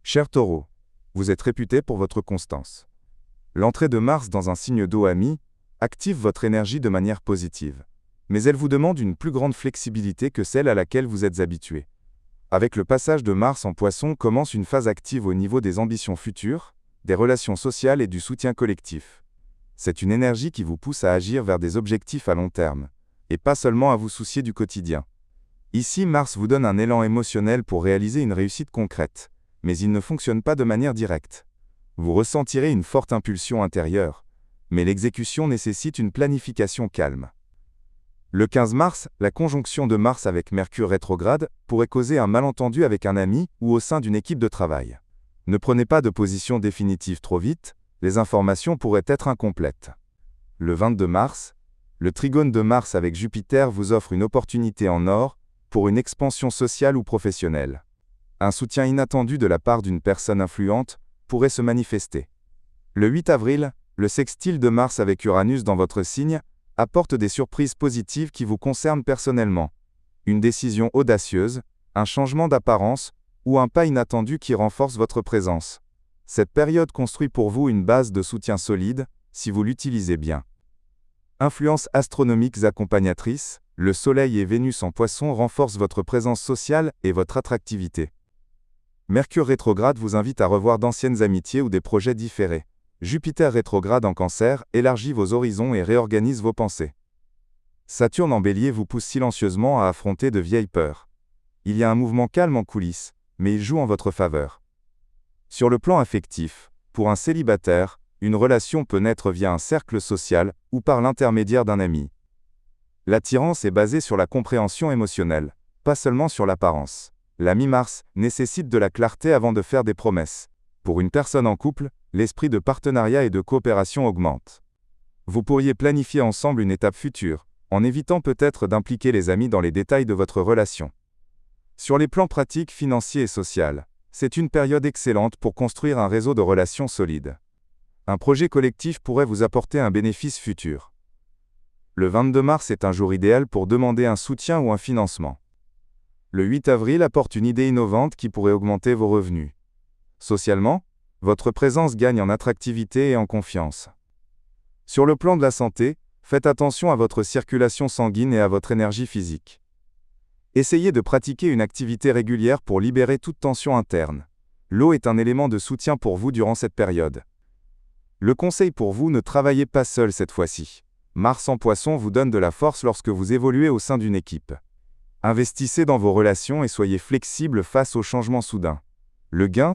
Cher Taureau, vous êtes réputé pour votre constance. L'entrée de Mars dans un signe d'eau ami active votre énergie de manière positive. Mais elle vous demande une plus grande flexibilité que celle à laquelle vous êtes habitué. Avec le passage de Mars en Poisson commence une phase active au niveau des ambitions futures, des relations sociales et du soutien collectif. C'est une énergie qui vous pousse à agir vers des objectifs à long terme, et pas seulement à vous soucier du quotidien. Ici, Mars vous donne un élan émotionnel pour réaliser une réussite concrète, mais il ne fonctionne pas de manière directe. Vous ressentirez une forte impulsion intérieure, mais l'exécution nécessite une planification calme. Le 15 mars, la conjonction de Mars avec Mercure rétrograde pourrait causer un malentendu avec un ami ou au sein d'une équipe de travail. Ne prenez pas de position définitive trop vite, les informations pourraient être incomplètes. Le 22 mars, le trigone de Mars avec Jupiter vous offre une opportunité en or pour une expansion sociale ou professionnelle. Un soutien inattendu de la part d'une personne influente pourrait se manifester. Le 8 avril, le sextile de Mars avec Uranus dans votre signe apporte des surprises positives qui vous concernent personnellement. Une décision audacieuse, un changement d'apparence ou un pas inattendu qui renforce votre présence. Cette période construit pour vous une base de soutien solide, si vous l'utilisez bien. Influences astronomiques accompagnatrices, le Soleil et Vénus en Poisson renforcent votre présence sociale et votre attractivité. Mercure rétrograde vous invite à revoir d'anciennes amitiés ou des projets différés. Jupiter rétrograde en Cancer élargit vos horizons et réorganise vos pensées. Saturne en Bélier vous pousse silencieusement à affronter de vieilles peurs. Il y a un mouvement calme en coulisses, mais il joue en votre faveur. Sur le plan affectif, pour un célibataire, une relation peut naître via un cercle social ou par l'intermédiaire d'un ami. L'attirance est basée sur la compréhension émotionnelle, pas seulement sur l'apparence. La mi-mars nécessite de la clarté avant de faire des promesses. Pour une personne en couple, l'esprit de partenariat et de coopération augmente. Vous pourriez planifier ensemble une étape future, en évitant peut-être d'impliquer les amis dans les détails de votre relation. Sur les plans pratiques, financiers et sociaux, c'est une période excellente pour construire un réseau de relations solides. Un projet collectif pourrait vous apporter un bénéfice futur. Le 22 mars est un jour idéal pour demander un soutien ou un financement. Le 8 avril apporte une idée innovante qui pourrait augmenter vos revenus. Socialement, votre présence gagne en attractivité et en confiance. Sur le plan de la santé, faites attention à votre circulation sanguine et à votre énergie physique. Essayez de pratiquer une activité régulière pour libérer toute tension interne. L'eau est un élément de soutien pour vous durant cette période. Le conseil pour vous, ne travaillez pas seul cette fois-ci. Mars en Poisson vous donne de la force lorsque vous évoluez au sein d'une équipe. Investissez dans vos relations et soyez flexible face aux changements soudains. Le gain,